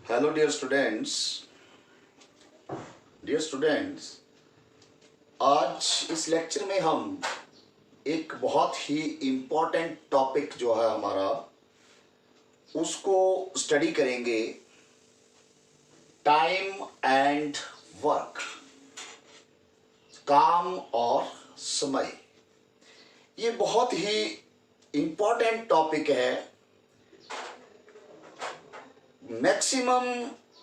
Hello dear students, आज इस lecture में हम एक बहुत ही इम्पोर्टेंट टॉपिक जो है हमारा उसको स्टडी करेंगे। टाइम एंड वर्क, काम और समय। ये बहुत ही इम्पोर्टेंट टॉपिक है। मैक्सिमम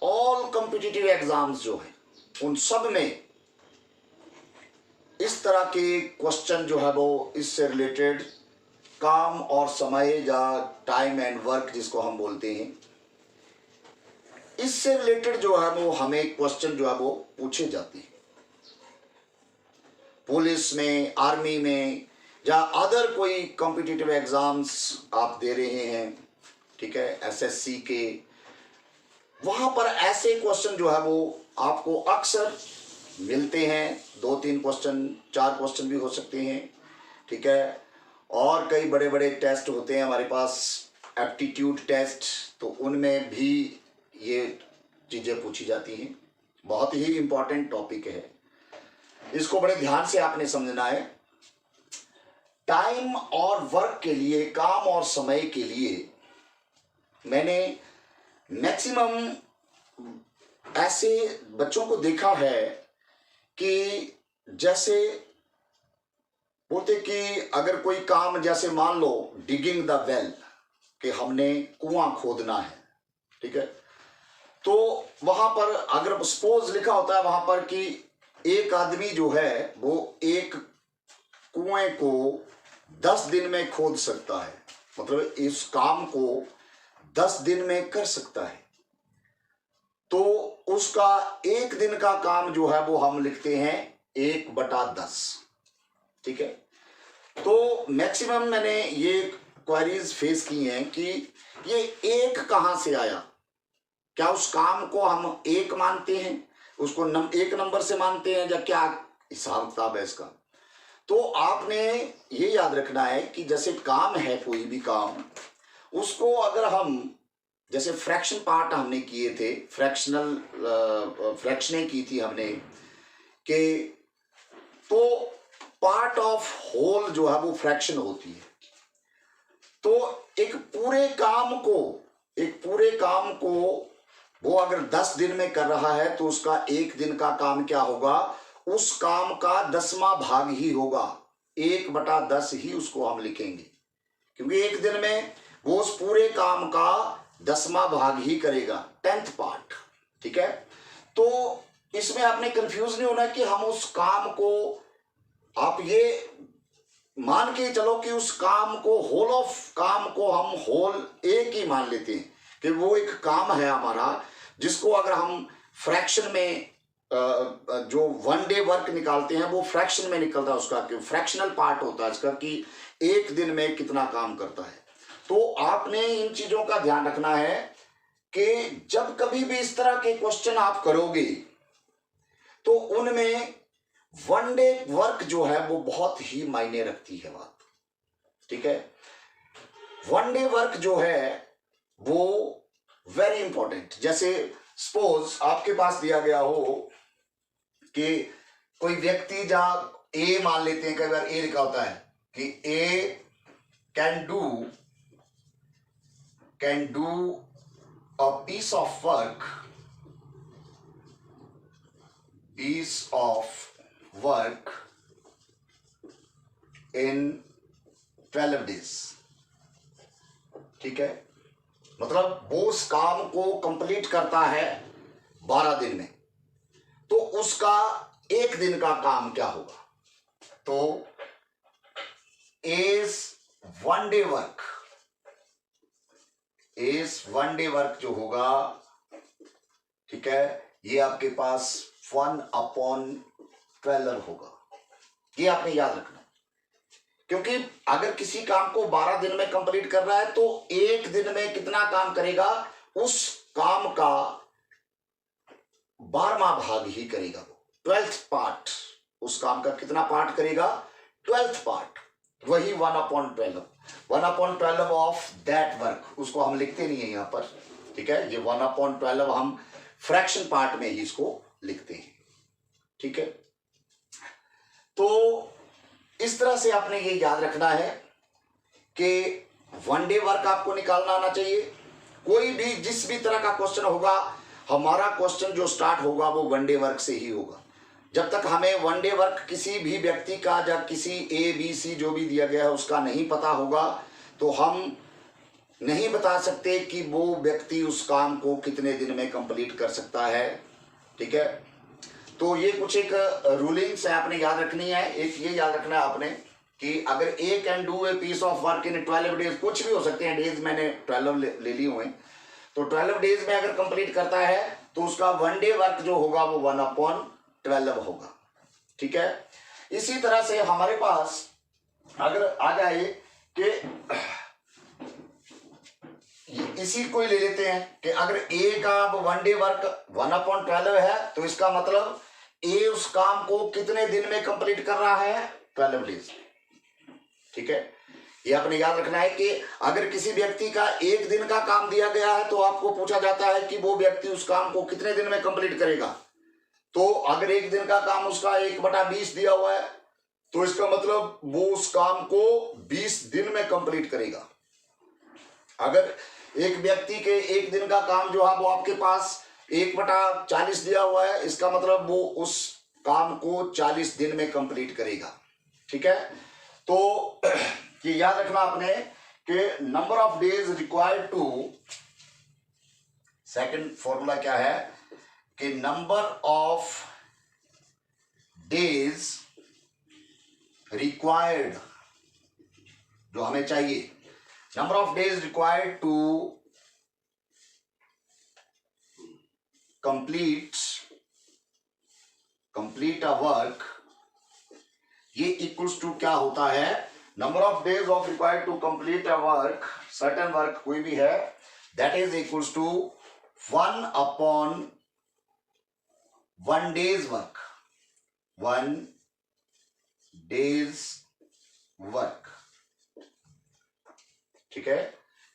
ऑल कॉम्पिटिटिव एग्जाम्स जो हैं उन सब में इस तरह के क्वेश्चन जो है वो इससे रिलेटेड काम और समय या टाइम एंड वर्क जिसको हम बोलते हैं, इससे रिलेटेड जो है वो हमें क्वेश्चन जो है वो पूछे जाते हैं। पुलिस में, आर्मी में या अदर कोई कॉम्पिटिटिव एग्जाम्स आप दे रहे हैं, ठीक है, एसएससी के, वहां पर ऐसे क्वेश्चन जो है वो आपको अक्सर मिलते हैं। 2-3 क्वेश्चन, 4 क्वेश्चन भी हो सकते हैं, ठीक है। और कई बड़े बड़े टेस्ट होते हैं हमारे पास, एप्टीट्यूड टेस्ट, तो उनमें भी ये चीज़ें पूछी जाती हैं। बहुत ही इम्पोर्टेंट टॉपिक है, इसको बड़े ध्यान से आपने समझना है। टाइम और वर्क के लिए, काम और समय के लिए मैंने मैक्सिमम ऐसे बच्चों को देखा है कि जैसे बोलते कि अगर कोई काम, जैसे मान लो डिगिंग द वेल, कि हमने कुआं खोदना है, ठीक है, तो वहां पर अगर सपोज लिखा होता है वहां पर कि एक आदमी जो है वो एक कुएं को 10 दिन में खोद सकता है, मतलब इस काम को 10 दिन में कर सकता है, तो उसका एक दिन का काम जो है वो हम लिखते हैं 1/10, ठीक है। तो मैक्सिमम मैंने ये क्वेरीज फेस की हैं कि ये एक कहां से आया, क्या उस काम को हम एक मानते हैं, उसको एक नंबर से मानते हैं, या क्या हिसाब किताब है इसका। तो आपने ये याद रखना है कि जैसे काम है, कोई भी काम, उसको अगर हम, जैसे फ्रैक्शन पार्ट हमने किए थे, फ्रैक्शनें की थी हमने, कि तो पार्ट ऑफ होल जो है वो फ्रैक्शन होती है। तो एक पूरे काम को वो अगर 10 दिन में कर रहा है तो उसका एक दिन का काम क्या होगा, उस काम का 10वां भाग ही होगा, 1/10 ही उसको हम लिखेंगे, क्योंकि एक दिन में वो उस पूरे काम का 10वां भाग ही करेगा, 10th पार्ट, ठीक है। तो इसमें आपने कंफ्यूज नहीं होना कि हम उस काम को, आप ये मान के चलो कि उस काम को, होल ऑफ काम को हम होल एक ही मान लेते हैं कि वो एक काम है हमारा, जिसको अगर हम फ्रैक्शन में जो 1 डे वर्क निकालते हैं वो फ्रैक्शन में निकलता है उसका, कि फ्रैक्शनल पार्ट होता है इसका, कि एक दिन में कितना काम करता है। तो आपने इन चीजों का ध्यान रखना है कि जब कभी भी इस तरह के क्वेश्चन आप करोगे तो उनमें 1 डे वर्क जो है वो बहुत ही मायने रखती है बात, ठीक है। 1 डे वर्क जो है वो वेरी इंपॉर्टेंट। जैसे सपोज आपके पास दिया गया हो कि कोई व्यक्ति, जहां ए मान लेते हैं, कई बार ए लिखा होता है कि A can do a piece of work in 12 days, ठीक है, मतलब वो उस काम को कंप्लीट करता है 12 दिन में, तो उसका एक दिन का काम क्या होगा। तो इज 1 डे वर्क जो होगा, ठीक है, ये आपके पास 1/12 होगा। ये आपने याद रखना, क्योंकि अगर किसी काम को 12 दिन में कंप्लीट कर रहा है तो एक दिन में कितना काम करेगा, उस काम का 12वां भाग ही करेगा वो, 12th पार्ट, उस काम का कितना पार्ट करेगा, 12th पार्ट, वही 1/12 ऑफ दैट वर्क, उसको हम लिखते नहीं है यहां पर, ठीक है, ये 1/12 हम फ्रैक्शन पार्ट में ही इसको लिखते हैं। ठीक है, तो इस तरह से आपने ये याद रखना है कि वन डे वर्क आपको निकालना आना चाहिए। कोई भी जिस भी तरह का क्वेश्चन होगा, हमारा क्वेश्चन जो स्टार्ट होगा वो वन डे वर्क से ही होगा। जब तक हमें वन डे वर्क किसी भी व्यक्ति का या किसी ABC जो भी दिया गया है उसका नहीं पता होगा, तो हम नहीं बता सकते कि वो व्यक्ति उस काम को कितने दिन में कंप्लीट कर सकता है। ठीक है, तो ये कुछ एक रूलिंग्स है आपने याद रखनी है। एक ये याद रखना है आपने कि अगर A can do a piece of work in 12 days, कुछ भी हो सकते हैं डेज, मैंने 12 ले लिए हुए, तो 12 डेज में अगर कंप्लीट करता है तो उसका वन डे वर्क जो होगा वो 1/12 होगा। ठीक है, इसी तरह से हमारे पास अगर आ जाए कि इसी को ही ले लेते हैं कि अगर ए का वन डे वर्क 1/12 है, तो इसका मतलब ए उस काम को कितने दिन में कंप्लीट कर रहा है, 12 डेज। ठीक है, ये आपने याद रखना है कि अगर किसी व्यक्ति का एक दिन का काम दिया गया है तो आपको पूछा जाता है कि वो व्यक्ति उस काम को कितने दिन में कंप्लीट करेगा। तो अगर एक दिन का काम उसका 1/20 दिया हुआ है, तो इसका मतलब वो उस काम को 20 दिन में कंप्लीट करेगा। अगर एक व्यक्ति के एक दिन का काम जो है वो आपके पास 1/40 दिया हुआ है, इसका मतलब वो उस काम को 40 दिन में कंप्लीट करेगा। ठीक है, तो ये याद रखना आपने कि number of days required to, second formula क्या है कि नंबर ऑफ डेज रिक्वायर्ड, जो हमें चाहिए, number of days required to complete a work, ये इक्वल्स टू क्या होता है, number of days of required to complete a work, certain work कोई भी है, that is equals to 1/1 days work, 1 days work. ठीक है,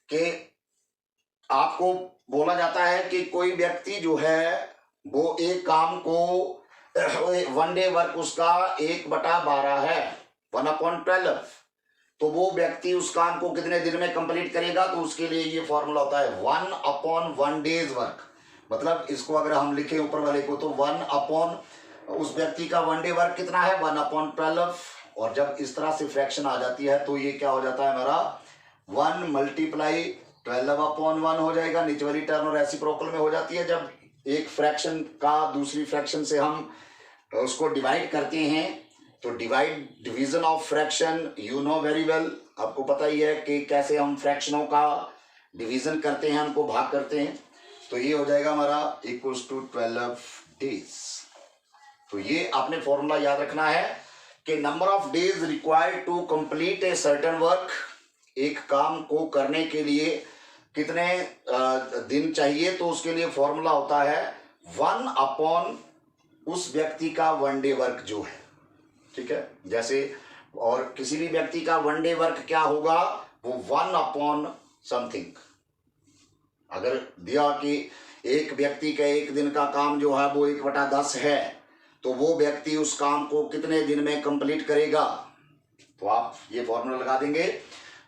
कि आपको बोला जाता है कि कोई व्यक्ति जो है वो एक काम को वन डे वर्क उसका 1/12 है, 1/12, तो वो व्यक्ति उस काम को कितने दिन में कंप्लीट करेगा, तो उसके लिए ये फॉर्मूला होता है 1/1 डेज वर्क। मतलब इसको अगर हम लिखें ऊपर वाले को, तो 1 उस व्यक्ति का वन डे वर्क कितना है, 1/12, और जब इस तरह से फ्रैक्शन आ जाती है तो ये क्या हो जाता है हमारा 1 × 12/1 हो जाएगा। नीचे वाली टर्म रेसिप्रोकल में हो जाती है। जब एक फ्रैक्शन का दूसरी फ्रैक्शन से हम उसको डिवाइड करते हैं, तो division of fraction you know very well, आपको पता ही है कि कैसे हम फ्रैक्शनों का डिवीजन करते हैं, उनको भाग करते हैं। तो ये हो जाएगा हमारा इक्वल्स टू 12 डेज। तो ये आपने फॉर्मूला याद रखना है कि number of days required to complete a certain work, एक काम को करने के लिए कितने दिन चाहिए, तो उसके लिए फॉर्मूला होता है 1/ उस व्यक्ति का वन डे वर्क जो है। ठीक है, जैसे और किसी भी व्यक्ति का वन डे वर्क क्या होगा, वो 1/समथिंग। अगर दिया कि एक व्यक्ति का एक दिन का काम जो है वो 1/10 है, तो वो व्यक्ति उस काम को कितने दिन में कंप्लीट करेगा, तो आप ये फॉर्मूला लगा देंगे,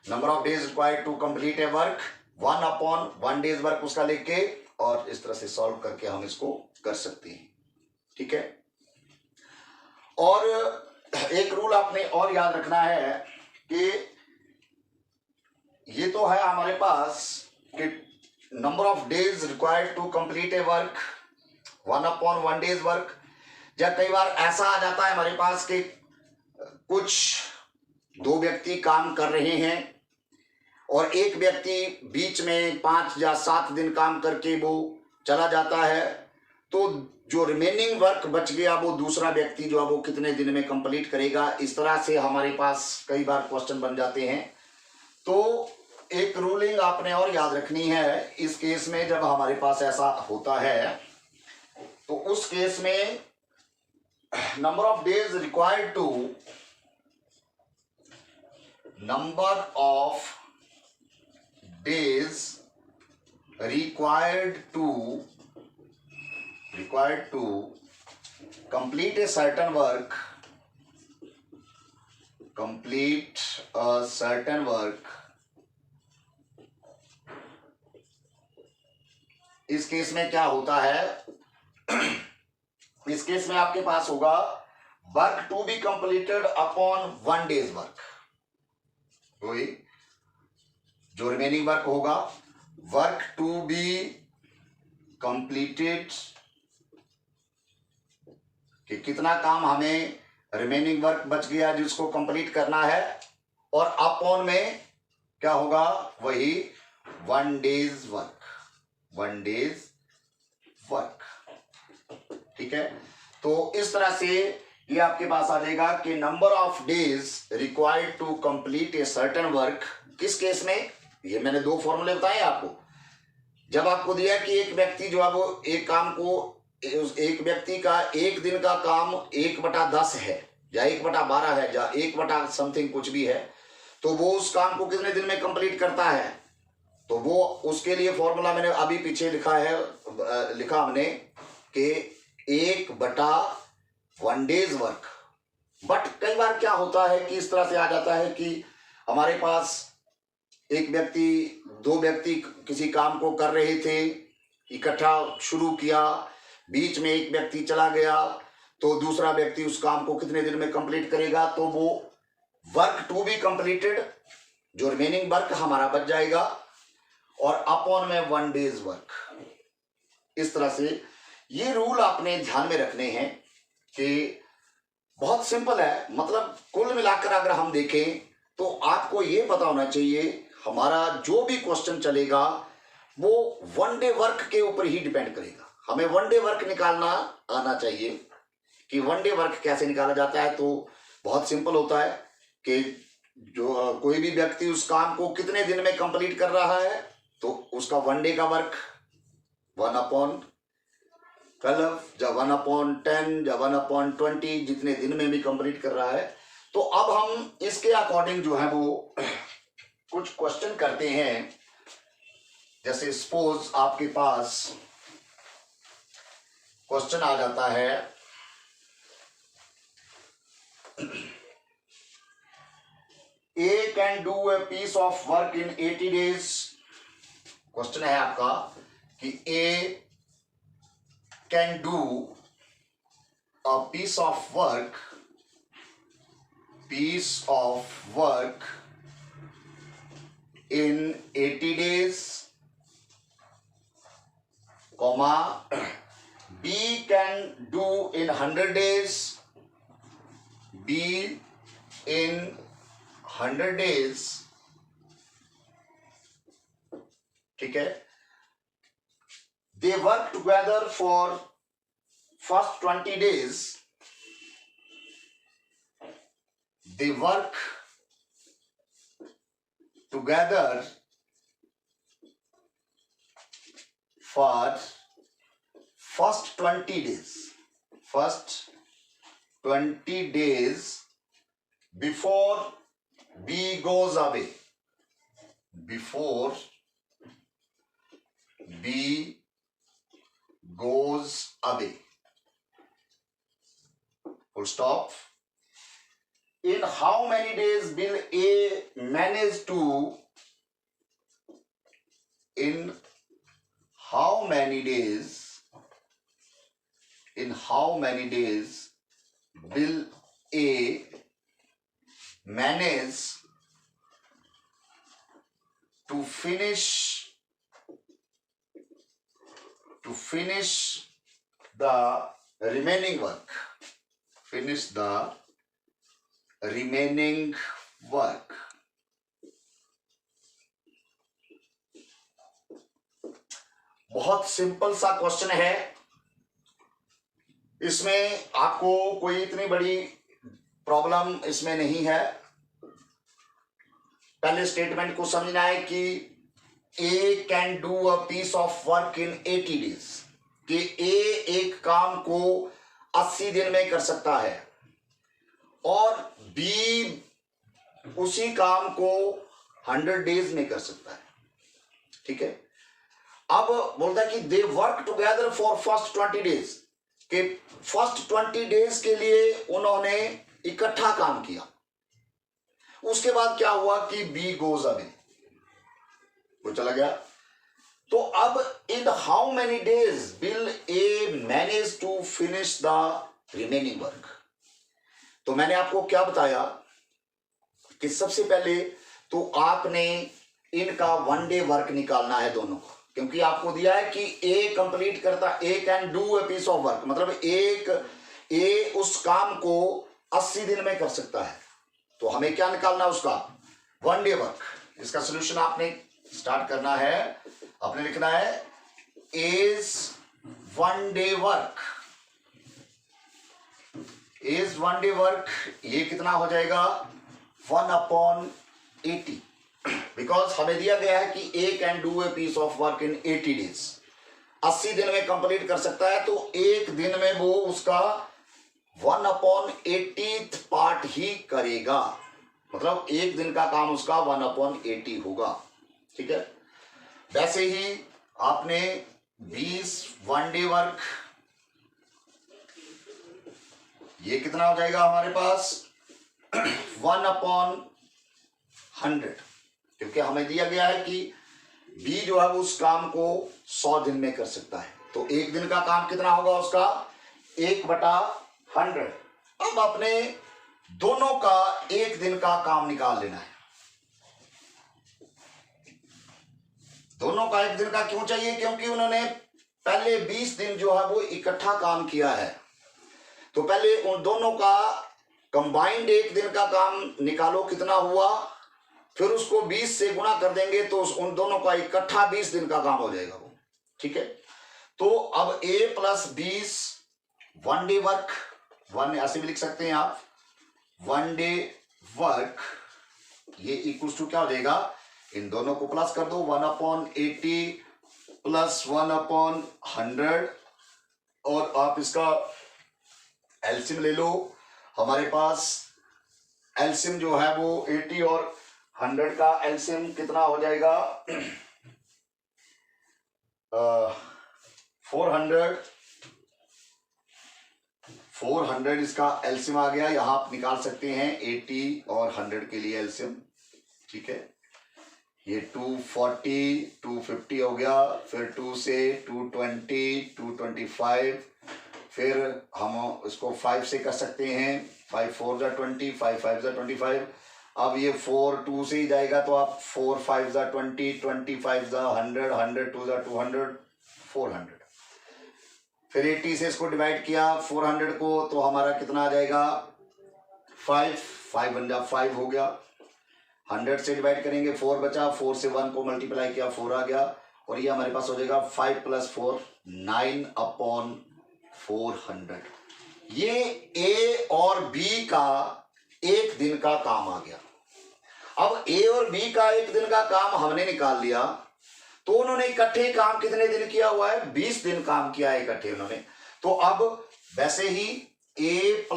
number of days required to complete a work 1/1 days work उसका लिख के, और इस तरह से सॉल्व करके हम इसको कर सकते हैं। ठीक है, और एक रूल आपने और याद रखना है कि ये तो है हमारे पास कि number of days required to complete a work 1/1 days work. जब कई बार ऐसा आ जाता है हमारे पास कि कुछ दो व्यक्ति काम कर रहे हैं और एक व्यक्ति बीच में 5 या 7 दिन काम करके वो चला जाता है, तो जो रिमेनिंग वर्क बच गया वो दूसरा व्यक्ति जो है वो कितने दिन में कंप्लीट करेगा। इस तरह से हमारे पास कई बार क्वेश्चन बन जाते हैं। तो एक रूलिंग आपने और याद रखनी है इस केस में, जब हमारे पास ऐसा होता है तो उस केस में number of days required to number of days required to complete a certain work, इस केस में क्या होता है, इस केस में आपके पास होगा work to be completed upon 1 days work. वही जो रिमेनिंग वर्क होगा, वर्क टू बी कंप्लीटेड, कि कितना काम हमें रिमेनिंग वर्क बच गया जिसको कंप्लीट करना है, और अपॉन में क्या होगा, वही 1 डेज वर्क, 1 डेज वर्क। ठीक है, तो इस तरह से ये आपके पास आ जाएगा कि number of days required to complete a certain work. किस केस में, ये मैंने 2 फॉर्मूले बताए आपको। जब आपको दिया कि एक व्यक्ति जो है वो एक काम को, एक व्यक्ति का एक दिन का काम 1/10 है, या 1/12 है, या 1 समथिंग कुछ भी है, तो वो उस काम को कितने दिन में कंप्लीट करता है, तो वो उसके लिए फॉर्मूला मैंने अभी पीछे लिखा हमने कि 1/1 डेज वर्क। बट कई बार क्या होता है कि इस तरह से आ जाता है कि हमारे पास एक व्यक्ति, 2 व्यक्ति किसी काम को कर रहे थे, इकट्ठा शुरू किया, बीच में एक व्यक्ति चला गया, तो दूसरा व्यक्ति उस काम को कितने दिन में कंप्लीट करेगा, तो वो वर्क टू बी कंप्लीटेड, जो रिमेनिंग वर्क हमारा बच जाएगा, और अपॉन में 1 डेज वर्क। इस तरह से ये रूल आपने ध्यान में रखने हैं कि बहुत सिंपल है। मतलब कुल मिलाकर अगर हम देखें तो आपको ये पता होना चाहिए, हमारा जो भी क्वेश्चन चलेगा वो 1 डे वर्क के ऊपर ही डिपेंड करेगा। हमें 1 डे वर्क निकालना आना चाहिए कि 1 डे वर्क कैसे निकाला जाता है। तो बहुत सिंपल होता है कि जो कोई भी व्यक्ति उस काम को कितने दिन में कंप्लीट कर रहा है, तो उसका 1 डे का वर्क 1/12 या 1/10 या 1/20, जितने दिन में भी कंप्लीट कर रहा है। तो अब हम इसके अकॉर्डिंग जो है वो कुछ क्वेश्चन करते हैं। जैसे सपोज आपके पास क्वेश्चन आ जाता है, A can do a piece of work in 80 days। Question है आपका कि A can do a piece of work in 80 days, comma, B can do in 100 days, B in 100 days। ठीक है, they work together for first 20 days, they work together for first 20 days, first 20 days before B goes away, before B goes away, full stop। In how many days will A manage to, in how many days will A manage to finish the remaining work, finish the remaining work। बहुत simple सा question है, इसमें आपको कोई इतनी बड़ी problem इसमें नहीं है। पहले स्टेटमेंट को समझना है कि A can do a piece of work in 80 days, कि ए एक काम को 80 दिन में कर सकता है, और बी उसी काम को 100 डेज में कर सकता है। ठीक है, अब बोलता है कि they work together for first 20 days, कि फर्स्ट 20 डेज के लिए उन्होंने इकट्ठा काम किया। उसके बाद क्या हुआ कि बी गोज अवे, वो चला गया। तो अब in how many days will a manage to finish the remaining work. तो मैंने आपको क्या बताया कि सबसे पहले तो आपने इनका 1 डे वर्क निकालना है दोनों को, क्योंकि आपको दिया है कि ए कंप्लीट करता, A can do a piece of work, मतलब ए उस काम को 80 दिन में कर सकता है। तो हमें क्या निकालना है उसका 1 डे वर्क। इसका सोल्यूशन आपने स्टार्ट करना है, आपने लिखना है is 1 day work, is 1 day work, ये कितना हो जाएगा 1/80, बिकॉज हमें दिया गया है कि A can do a piece of work in 80 days, 80 दिन में कंप्लीट कर सकता है। तो एक दिन में वो उसका 1/80 पार्ट ही करेगा, मतलब एक दिन का काम उसका 1/80 होगा। ठीक है, वैसे ही आपने 20 1 डे वर्क, ये कितना हो जाएगा हमारे पास 1/100, क्योंकि हमें दिया गया है कि बी जो है वो उस काम को 100 दिन में कर सकता है। तो एक दिन का काम कितना होगा उसका 1/100। अब अपने दोनों का एक दिन का काम निकाल लेना है। दोनों का एक दिन का क्यों चाहिए, क्योंकि उन्होंने पहले 20 दिन जो है वो इकट्ठा काम किया है। तो पहले उन दोनों का कंबाइंड एक दिन का काम निकालो कितना हुआ, फिर उसको 20 से गुणा कर देंगे तो उन दोनों का इकट्ठा 20 दिन का काम हो जाएगा वो। ठीक है, तो अब a + 20 1 डे वर्क, 1 ऐसे भी लिख सकते हैं आप, 1 डे वर्क, ये इक्वल्स टू क्या हो जाएगा, इन दोनों को प्लस कर दो 1/80 + 1/100, और आप इसका एलसीएम ले लो। हमारे पास एलसीएम जो है वो 80 और 100 का एलसीएम कितना हो जाएगा 400 इसका एलसीएम आ गया। यहां आप निकाल सकते हैं 80 और 100 के लिए एलसीएम। ठीक है, ये 240 250 हो गया, फिर 2 से 220 225, फिर हम इसको 5 से कर सकते हैं, 5 4 जा 20, 5 5 जा 25। अब ये 4 2 से ही जाएगा तो आप 4 5 जा 20, 25 जा 100, 100 2 जा 200, 400। फिर 80 से इसको डिवाइड किया 400 को, तो हमारा कितना आ जाएगा 5 5 1 जा 5 हो गया। 100 से डिवाइड करेंगे 4 बचा, 4 से 1 को मल्टीप्लाई किया 4 आ गया, और ये हमारे पास हो जाएगा 5 + 4 9/400। ये ए और बी का एक दिन का काम आ गया। अब ए और बी का एक दिन का काम हमने निकाल लिया, तो उन्होंने इकट्ठे काम कितने दिन किया हुआ है 20 दिन काम किया है इकट्ठे उन्होंने। तो अब वैसे ही ए +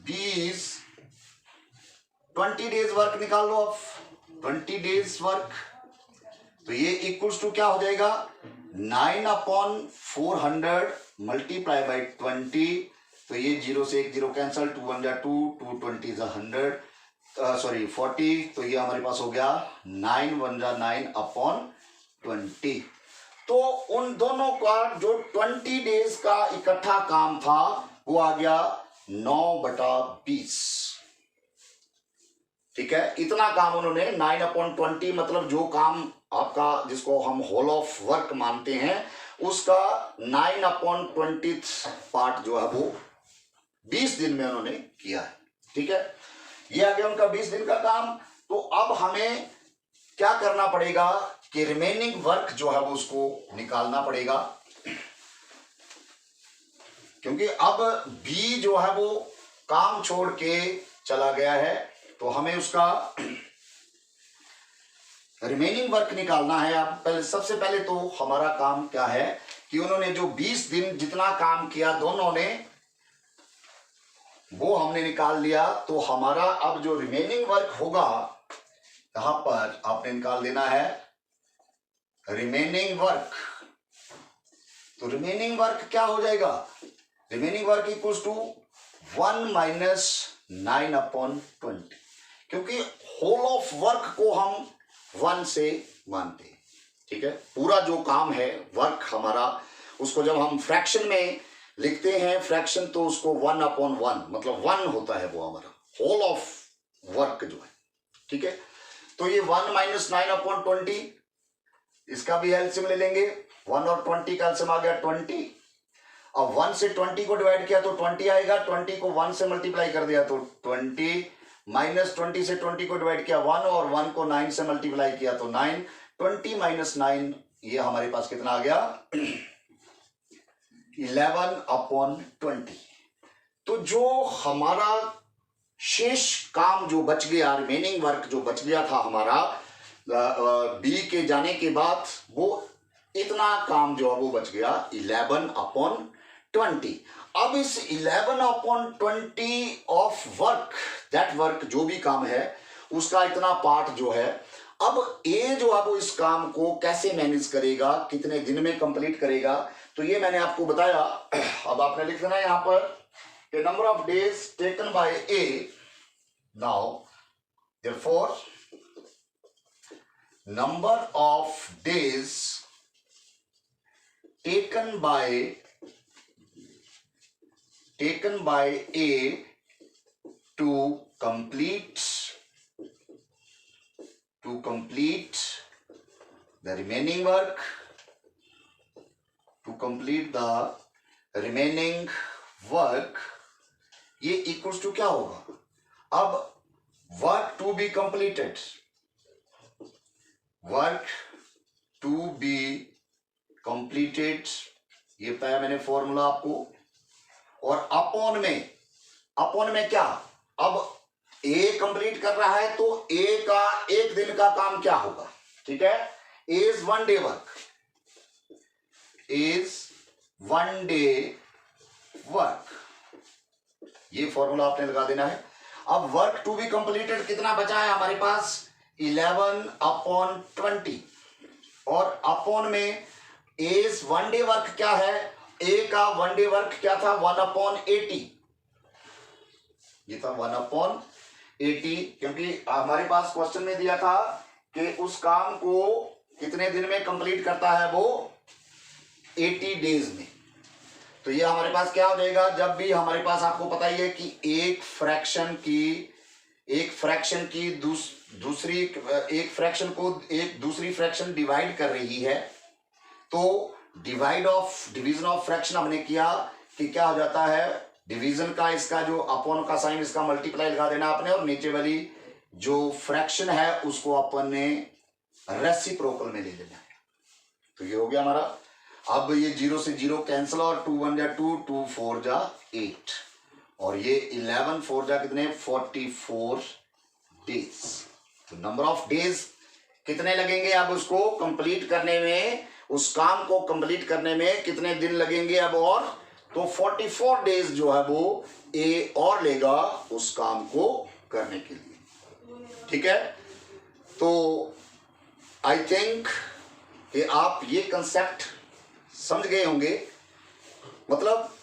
20 20 डेज वर्क निकाल लो आप, 20 डेज वर्क, तो ये इक्वल्स टू क्या हो जाएगा 9/400 मल्टीप्लाई बाई 20। तो ये 0 से 1 0 कैंसल, 2 1 जा 2, 2 20 जा 100, सॉरी 40, तो ये हमारे पास हो गया 9 1 जा 9/20। तो उन दोनों का जो 20 डेज का इकट्ठा काम था वो आ गया 9/20। ठीक है, इतना काम उन्होंने 9/20, मतलब जो काम आपका जिसको हम होल ऑफ वर्क मानते हैं उसका 9/20 पार्ट जो है वो 20 दिन में उन्होंने किया है। ठीक है, ये आ गया उनका 20 दिन का काम। तो अब हमें क्या करना पड़ेगा कि रिमेनिंग वर्क जो है वो उसको निकालना पड़ेगा, क्योंकि अब बी जो है वो काम छोड़ के चला गया है, तो हमें उसका रिमेनिंग वर्क निकालना है। अब पहले सबसे पहले तो हमारा काम क्या है कि उन्होंने जो 20 दिन जितना काम किया दोनों ने वो हमने निकाल लिया। तो हमारा अब जो रिमेनिंग वर्क होगा यहां पर आपने निकाल देना है रिमेनिंग वर्क, तो रिमेनिंग वर्क क्या हो जाएगा, remaining work equals to 1 minus 9/20, क्योंकि होल ऑफ वर्क को हम 1 से मानते हैं। ठीक है, पूरा जो काम है वर्क हमारा, उसको जब हम फ्रैक्शन में लिखते हैं फ्रैक्शन, तो उसको 1/1 मतलब 1 होता है वो हमारा होल ऑफ वर्क जो है। ठीक है, तो ये 1 माइनस 9/20, इसका भी एलसीएम ले लेंगे। 1 और 20 का एलसीएम आ गया 20। अब 1 से 20 को डिवाइड किया तो 20 आएगा, 20 को 1 से मल्टीप्लाई कर दिया तो 20, माइनस 20 से 20 को डिवाइड किया 1, और 1 को 9 से मल्टीप्लाई किया तो 9, 20 माइनस 9, ये हमारे पास कितना आ गया 11/20। तो जो हमारा शेष काम जो बच गया, रिमेनिंग वर्क जो बच गया था हमारा बी के जाने के बाद, वो इतना काम जो है वो बच गया 11/20। अब इस 11/20 ऑफ वर्क, दैट वर्क जो भी काम है उसका इतना पार्ट जो है, अब ए जो है वो इस काम को कैसे मैनेज करेगा, कितने दिन में कंप्लीट करेगा, तो ये मैंने आपको बताया। अब आपने लिख देना है यहां पर number of days taken by A. Now therefore number of days taken by A to complete the remaining work, ये इक्वल्स टू क्या होगा, अब work to be completed, work to be completed, ये पाया मैंने फॉर्मूला आपको, और अपॉन में क्या, अब ए कंप्लीट कर रहा है तो ए का एक दिन का काम क्या होगा। ठीक है, is 1 day work, is 1 day work, ये फॉर्मूला आपने लगा देना है। अब वर्क टू बी कंप्लीटेड कितना बचा है हमारे पास 11/20, और अपॉन में एज 1 डे वर्क क्या है, ए का 1 डे वर्क क्या था 1/80, ये था 1/80, क्योंकि हमारे पास क्वेश्चन में दिया था कि उस काम को कितने दिन में कंप्लीट करता है, वो 80 डेज में। तो ये हमारे पास क्या हो जाएगा, जब भी हमारे पास आपको पता ही है कि एक फ्रैक्शन की दूसरी एक फ्रैक्शन को एक दूसरी फ्रैक्शन डिवाइड कर रही है, तो डिवीजन ऑफ फ्रैक्शन हमने किया कि क्या हो जाता है, डिवीजन का इसका जो अपॉन का साइन, इसका मल्टीप्लाई लगा देना आपने, और नीचे वाली जो फ्रैक्शन है उसको अपन ने रेसिप्रोकल में ले लेना है। तो ये हो गया हमारा। अब ये 0 से 0 कैंसिल, और 2 1 जा 2, 2 4 जा 8, और ये 11 4 जा कितने 44 डेज। तो नंबर ऑफ डेज कितने लगेंगे अब उसको कंप्लीट करने में, उस काम को कंप्लीट करने में कितने दिन लगेंगे अब, और तो 44 डेज जो है वो ए और लेगा उस काम को करने के लिए। ठीक है, तो आई थिंक कि आप ये कंसेप्ट समझ गए होंगे। मतलब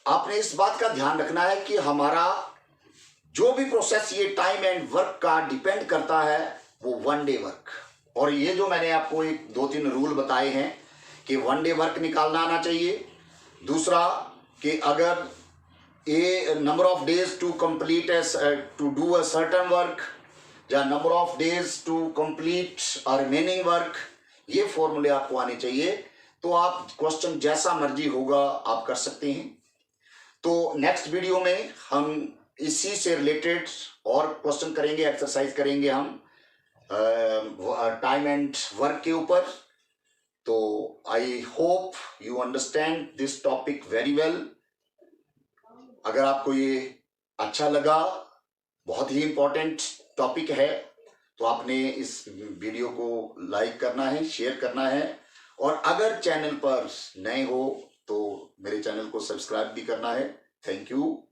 आपने इस बात का ध्यान रखना है कि हमारा जो भी प्रोसेस ये टाइम एंड वर्क का डिपेंड करता है वो 1 डे वर्क, और ये जो मैंने आपको 2-3 रूल बताए हैं कि 1 डे वर्क निकालना आना चाहिए। दूसरा कि अगर a number of days to complete to do a certain work, या number of days to complete a remaining work, ये फॉर्मूले आपको आने चाहिए। तो आप क्वेश्चन जैसा मर्जी होगा आप कर सकते हैं। तो नेक्स्ट वीडियो में हम इसी से रिलेटेड और क्वेश्चन करेंगे, एक्सरसाइज करेंगे हम टाइम एंड वर्क के ऊपर। तो I hope you understand this topic very well. अगर आपको ये अच्छा लगा, बहुत ही इंपॉर्टेंट टॉपिक है, तो आपने इस वीडियो को लाइक करना है, शेयर करना है, और अगर चैनल पर नए हो तो मेरे चैनल को सब्सक्राइब भी करना है। Thank you.